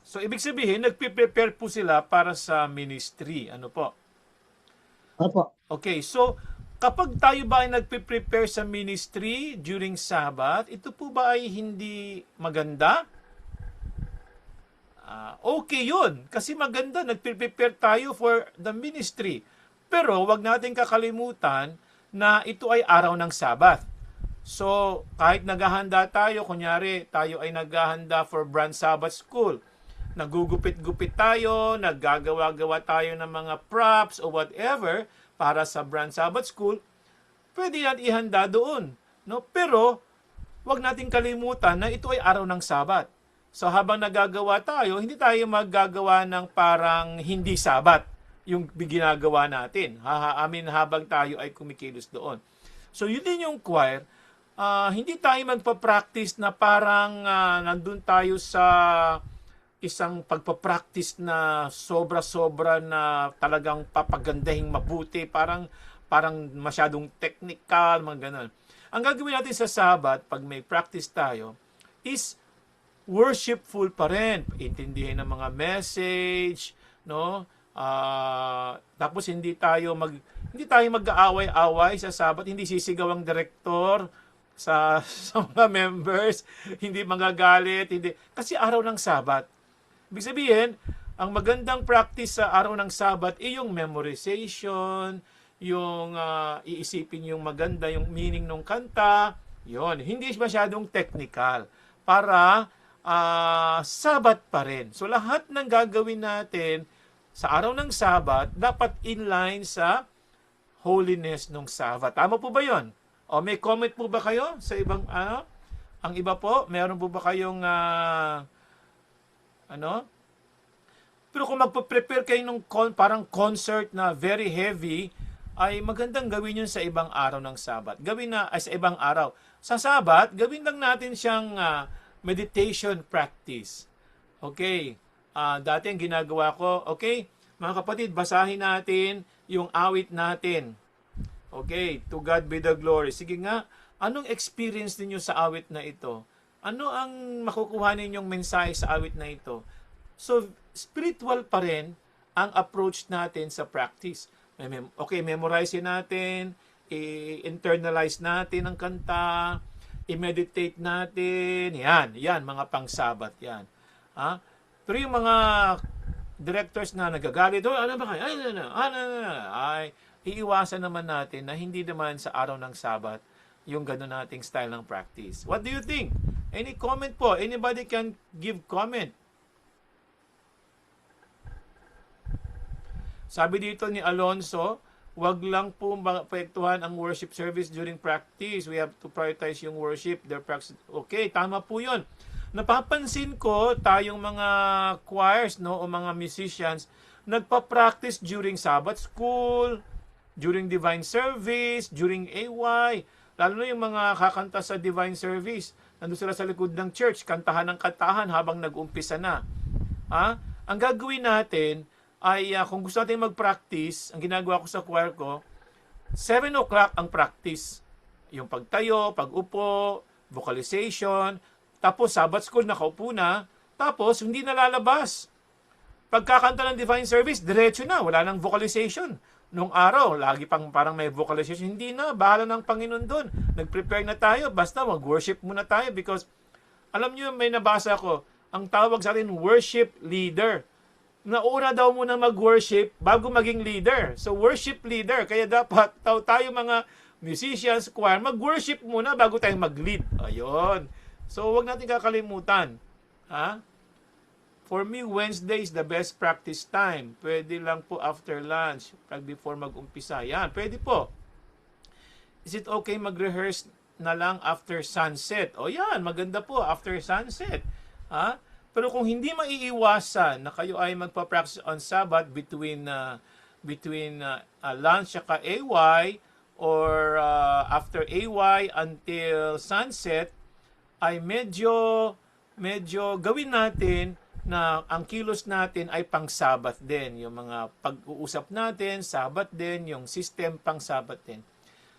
So, ibig sabihin, nagpe-prepare po sila para sa ministry. Ano po? Opo. Okay, so, kapag tayo ba ay nagpe-prepare sa ministry during Sabbath, ito po ba ay hindi maganda? Okay yun. Kasi maganda, nagpe-prepare tayo for the ministry. Pero, wag natin kakalimutan na ito ay araw ng Sabbath. So, kahit naghahanda tayo, kunyari, tayo ay naghahanda for Brand Sabbath School. Nagugupit-gupit tayo, naggagawa-gawa tayo ng mga props o whatever para sa Brand Sabbath School, pwede yan ihanda doon. No? Pero, wag natin kalimutan na ito ay araw ng Sabat. So habang nagagawa tayo, hindi tayo maggagawa ng parang hindi Sabat yung ginagawa natin. Habang tayo ay kumikilos doon. So yun din yung choir. Hindi tayo magpa-practice na parang nandun tayo sa isang pagpa-practice na sobra-sobra na talagang papagandahing mabuti, parang masyadong technical, mga ganun. Ang gagawin natin sa Sabat, pag may practice tayo, is worshipful pa rin. Intindihin ng mga message, no? Tapos hindi tayo mag-aaway-away sa Sabat, hindi sisigaw ang direktor sa mga members, hindi magagalit, hindi kasi araw ng Sabat. Ibig sabihin, ang magandang practice sa araw ng Sabat ay yung memorization, yung iisipin yung maganda, yung meaning ng kanta, yon. Hindi masyadong technical para Sabat pa rin. So lahat ng gagawin natin sa araw ng Sabat dapat inline sa holiness ng Sabat. Tama po ba yon? O may comment po ba kayo sa ibang Ang iba po, meron po ba kayong Pero kung magpe-prepare kayo ng parang concert na very heavy, ay magandang gawin yun sa ibang araw ng Sabat. Sa ibang araw. Sa Sabat, gawin lang natin siyang meditation practice. Okay. Dati ang ginagawa ko, okay, mga kapatid, basahin natin yung awit natin. Okay, to God be the glory. Sige nga, anong experience niyo sa awit na ito? Ano ang makukuha ninyong mensahe sa awit na ito? So, spiritual pa rin ang approach natin sa practice. Okay, memorize natin, i-internalize natin ang kanta, i-meditate natin, yan, mga pang-sabat yan. Ha? Pero yung mga directors na nagagalit, ano ba kayo? Ay, iiwasan naman natin na hindi naman sa araw ng Sabat yung gano'n nating style ng practice. What do you think? Any comment po? Anybody can give comment. Sabi dito ni Alonso, wag lang po maapektuhan ang worship service during practice. We have to prioritize yung worship, their practice. Okay, tama po yun. Napapansin ko tayong mga choirs, no, o mga musicians, nagpa-practice during Sabbath school, during divine service, during AY. Lalo na yung mga kakanta sa divine service. Nandun sila sa likod ng church, kantahan ng kantahan habang nag-umpisa na. Ha? Ang gagawin natin ay kung gusto natin mag-practice, ang ginagawa ko sa choir ko, 7 o'clock ang practice. Yung pagtayo, pag-upo, vocalization, tapos Sabbath school nakaupo na, tapos hindi na lalabas. Pagkakanta ng divine service, diretso na, wala nang vocalization. Nung araw, lagi pang parang may vocalization, hindi na, bahala ng Panginoon doon. Nag-prepare na tayo, basta mag-worship muna tayo because alam niyo, may nabasa ko, ang tawag sa atin worship leader. Nauna daw muna mag-worship bago maging leader. So worship leader, kaya dapat tayo mga musicians, choir, mag-worship muna bago tayo mag-lead. Ayun. So, wag natin kakalimutan. Ha? For me, Wednesday is the best practice time. Pwede lang po after lunch, before mag-umpisa. Yan, pwede po. Is it okay mag-rehearse na lang after sunset? O yan, maganda po, after sunset. Ha? Pero kung hindi maiiwasan na kayo ay magpa-practice on Sabbath between lunch at AY or after AY until sunset, ay medyo gawin natin na ang kilos natin ay pang-Sabat din. Yung mga pag-uusap natin, Sabat din, yung system pang-Sabat din.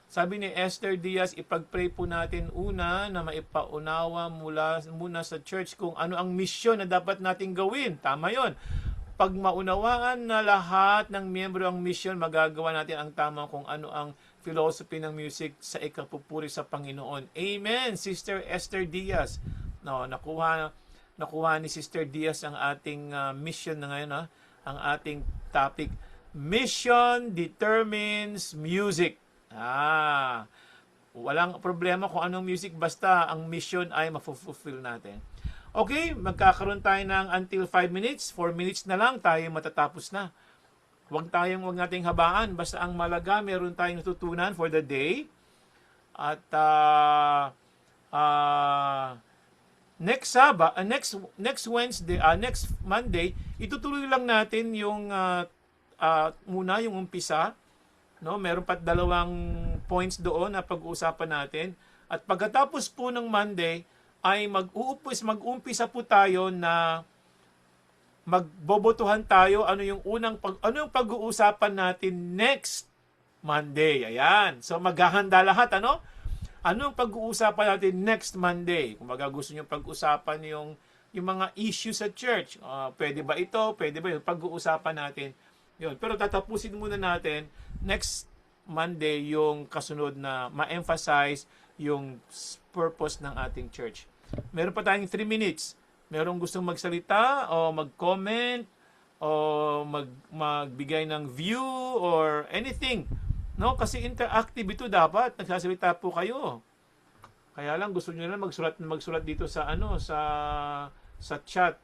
Sabi ni Esther Diaz, ipag-pray po natin una na maipaunawa muna sa church kung ano ang misyon na dapat nating gawin. Tama yon. Pag maunawaan na lahat ng miyembro ang misyon, magagawa natin ang tama kung ano ang philosophy ng music sa ikapupuri sa Panginoon. Amen, Sister Esther Diaz. No, nakuha ni Sister Diaz ang ating mission na ngayon, ha? Ang ating topic, Mission determines music. Walang problema kung anong music, basta ang mission ay mafulfill natin. Okay, magkakaroon tayo ng until 5 minutes, 4 minutes na lang tayo matatapos na. Huwag nating habaan. Basta ang malaga, meron tayong natutunan for the day. At next Wednesday, next Monday, itutuloy lang natin yung muna yung umpisa. No, meron pa 2 points doon na pag-uusapan natin. At pagkatapos po ng Monday, ay mag-uumpisa po tayo na magbobotohan tayo ano yung pag-uusapan natin next Monday. Ayan. So maghahanda lahat, ano? Ano ang pag-uusapan natin next Monday? Kung gusto niyo pag-usapan yung mga issues sa church, pwede ba ito? Pwede ba yung pag-uusapan natin? Yun. Pero tatapusin muna natin next Monday yung kasunod na ma-emphasize yung purpose ng ating church. Meron pa tayong 3 minutes. Merong gustong magsalita o mag-comment o magbigay ng view or anything. No? Kasi interactive ito dapat. Nagsasalita po kayo. Kaya lang gusto niyo na magsulat dito sa sa chat.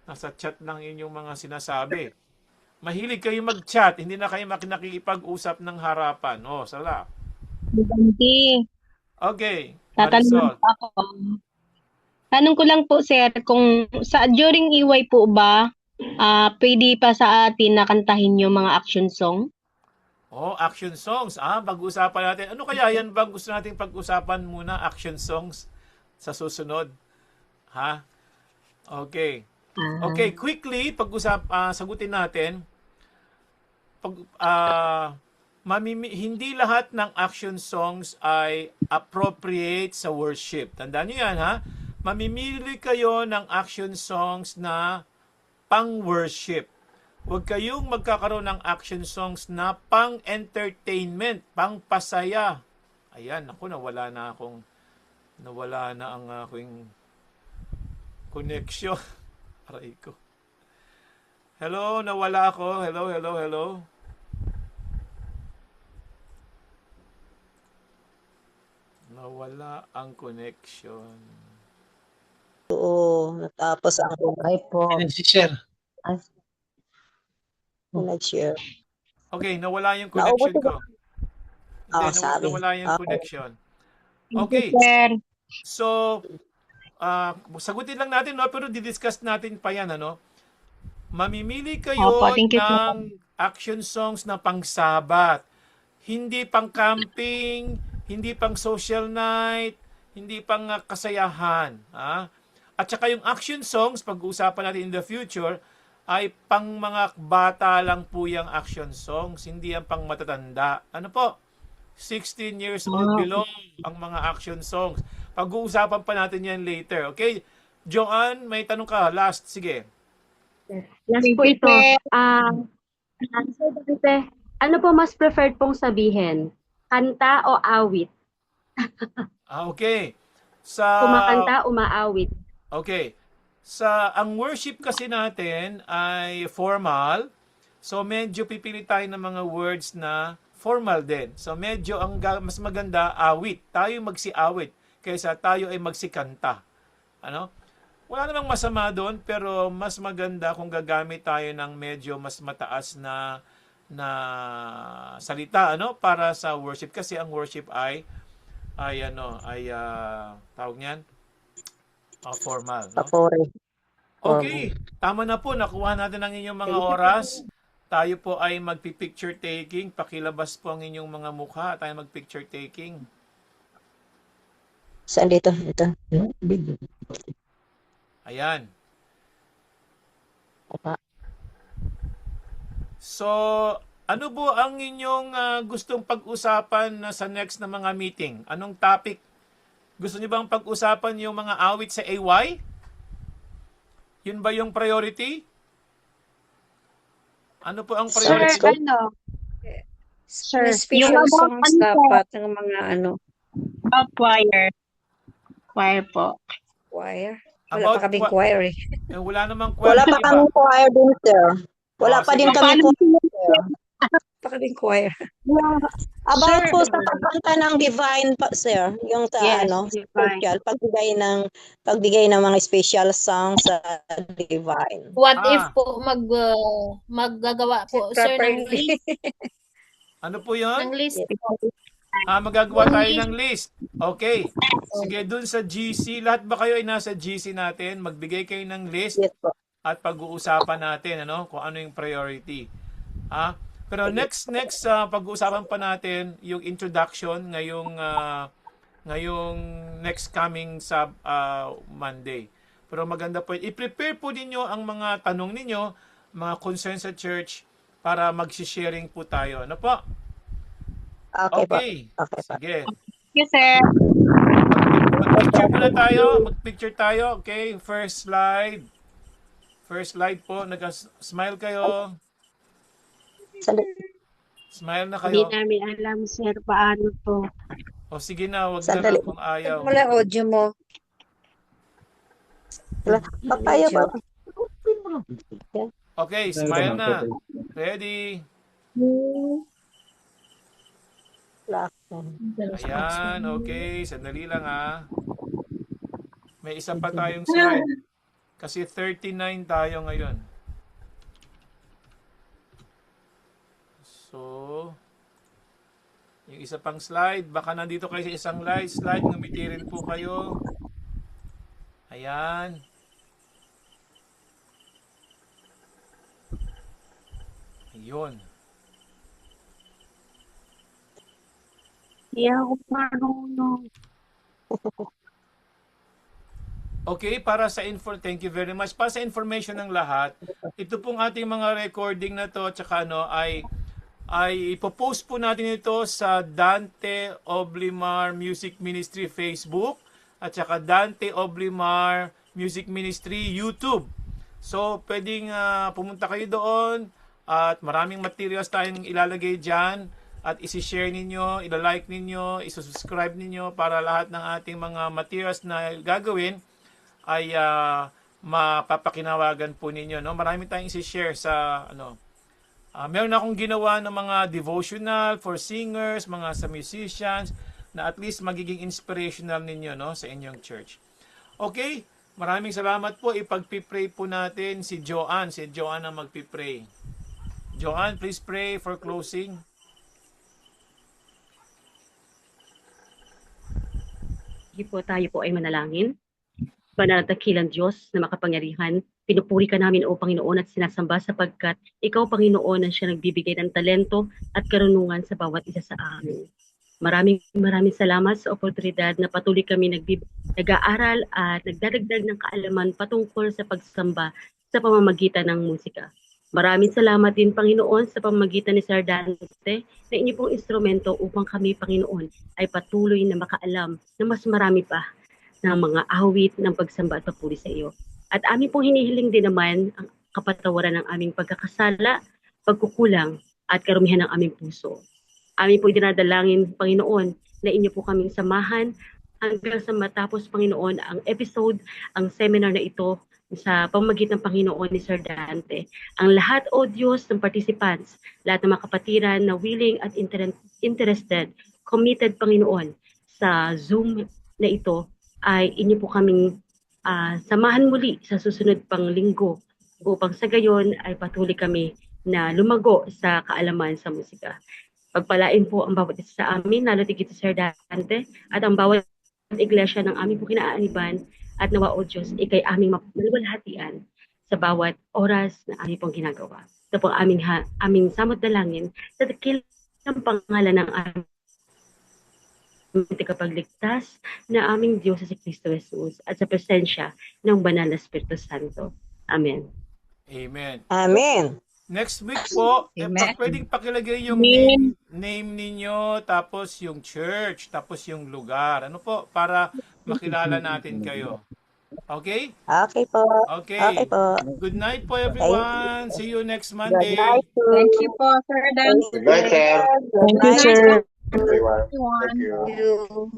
Nasa chat lang inyong mga sinasabi. Mahilig kayo mag-chat, hindi na kayo nakikipag-usap ng harapan. Sala. Hindi. Okay. Tatanong Marisol. ako. Tanong ko lang po, sir, kung during EY po ba, pwede pa sa atin na kantahin yung mga action song? Action songs. Pag-usapan natin. Ano kaya yan bang gusto nating pag-usapan muna? Action songs sa susunod. Ha? Okay. Okay, quickly, sagutin natin. Hindi lahat ng action songs ay appropriate sa worship. Tandaan niyo yan, ha? mamimili kayo ng action songs na pang-worship. Huwag kayong magkakaroon ng action songs na pang-entertainment, pang-pasaya. Ayan, ako nawala na ang aking connection. Aray ko. Hello, nawala ako. Hello. Nawala ang connection. Oo, natapos ako Ay po. Nag-share. Ay, nag-share. Okay, nawala yung Naubos connection ko. Ah, sabi. Nawala yung Okay. connection. Thank you, Okay, sir. so sagutin lang natin, no? Pero didiscuss natin pa yan, ano? Mamimili kayo Opo, thank you po. ng action songs na pang-sabat. Hindi pang-camping, hindi pang-social night, hindi pang kasayahan. Ha? At saka yung action songs, pag-uusapan natin in the future, ay pang mga bata lang po yung action songs, hindi yan pang matatanda. Ano po? 16 years old below ang mga action songs. Pag-uusapan pa natin yan later. Okay? Joanne, may tanong ka. Last, sige. Last Thank po you, ito. sir. Sir Dante, ano po mas preferred pong sabihin? Kanta o awit? Okay. Sa Kumakanta, umaawit. Okay. Ang worship kasi natin ay formal. So medyo pipili tayo ng mga words na formal din. So medyo mas maganda awit. Tayo magsiawit kaysa tayo ay magsikanta. Ano? Wala namang masama doon, pero mas maganda kung gagamit tayo ng medyo mas mataas na salita, ano, para sa worship, kasi ang worship ay tawag niyan, formal, no? Papore. Okay, tama na po, nakuha natin ang inyong mga oras. Tayo po ay magpi-picture taking. Pakilabas po ang inyong mga mukha. Tayo mag-picture taking. Saan dito? Ito. Ayan. Opa. So, ano po ang inyong gustong pag-usapan sa next na mga meeting? Anong topic? Gusto niyo bang pag-usapan yung mga awit sa AY? Yun ba yung priority? Ano po ang Sir, priority? Sir, Special yung about songs dapat ng mga choir. Choir po. choir. Wala About pa kaming choir eh. Wala namang Wala kwento pa iba. kami choir din, sir. Wala Oh, pa sige. din kami Paano choir. Wala pa kaming choir. About Sir. po sa pagkanta ng divine pa, sir. Yung Yes, divine. special, pagbigay ng mga special songs sa divine. What if Ah. po maggagawa po sir ng Properly. list? Ano po yun? Ng list. Magagawa tayo ng list. Okay. Sige, dun sa GC, lahat ba kayo ay nasa GC natin? Magbigay kayo ng list Yes po. at pag-uusapan natin kung ano yung priority. Pero next pag-uusapan pa natin yung introduction ngayong next coming sa Monday. Pero maganda po, i-prepare po ninyo ang mga tanong ninyo, mga concerns sa church, para mag-sharing po tayo. Ano po? Okay po. Okay. Okay po. Sige. Yes, sir. Mag-picture muna tayo. Mag-picture tayo. Okay. First slide. First slide po. Nag-smile kayo. Smile na Hindi kayo. namin alam, sir, paano to. O sige na. Wag na Sandali. lang kung ayaw. Wala audio mo. Papaya po. Okay. Smile na. Ready. Ayan. Okay. Sandali lang May isa pa tayong slide. Kasi 39 tayo ngayon. So, yung isa pang slide, baka nandito kayo sa isang slide, ngumiti rin po kayo. Ayan. Ayun. Hindi ako marunong. Okay, thank you very much. Para sa information ng lahat, ito pong ating mga recording na to, tsaka ay ipopost po natin ito sa Dante Oblimar Music Ministry Facebook at saka Dante Oblimar Music Ministry YouTube. So, pwedeng pumunta kayo doon at maraming materials tayong ilalagay dyan at isi-share ninyo, ila-like ninyo, isusubscribe ninyo para lahat ng ating mga materials na gagawin ay mapapakinawagan po ninyo. No? Marami tayong isi-share sa meron akong ginawa ng mga devotional for singers, mga sa musicians, na at least magiging inspirational ninyo no, sa inyong church. Okay, maraming salamat po. Ipagpipray po natin si Joanne. Si Joanne ang magpipray. Joanne, please pray for closing. Sige po, tayo po ay manalangin. Banal at dakilang Diyos na makapangyarihan, pinupuri ka namin o Panginoon at sinasamba sapagkat ikaw, Panginoon, ang siya nagbibigay ng talento at karunungan sa bawat isa sa amin. Maraming salamat sa oportunidad na patuloy kami nag-aaral at nagdadagdag ng kaalaman patungkol sa pagsamba sa pamamagitan ng musika. Maraming salamat din, Panginoon, sa pamamagitan ni Sir Dante na inyo pong instrumento upang kami, Panginoon, ay patuloy na makaalam na mas marami pa ng mga awit ng pagsamba at papuri sa iyo. At amin pong hinihiling din naman ang kapatawaran ng aming pagkakasala, pagkukulang at karumihan ng aming puso. Amin po dinadalangin, Panginoon, na inyo po kaming samahan hanggang sa matapos, Panginoon, ang episode, ang seminar na ito sa pamamagitan ng Panginoon ni Sir Dante. Ang lahat, O Diyos, ng participants, lahat ng mga kapatiran na willing at interested, committed, Panginoon, sa Zoom na ito, ay inyo po kaming samahan muli sa susunod pang linggo upang sa gayon ay patuloy kami na lumago sa kaalaman sa musika. Pagpalain po ang bawat isa sa amin, lalo tigit sa Sir Dante, at ang bawat iglesia ng aming po kinaaniban, at nawa o Diyos, ikay aming maluwalhatian sa bawat oras na aming pong ginagawa. Ito po aming samot dalangin sa dakilang pangalan ng aming tagapagligtas na aming Diyos sa si Kristo Jesus at sa presensya ng Banal na Espiritu Santo. Amen. Amen. Amen. Next week po, pwedeng pakilagay yung name ninyo, tapos yung church, tapos yung lugar. Ano po, para makilala natin kayo. Okay? Okay po. Okay. Okay po. Good night po, everyone. See you next Monday. Good night po. Thank you po, Sir Dante. Good night, sir. Good night, sir. Everyone. Everyone. Thank you. You.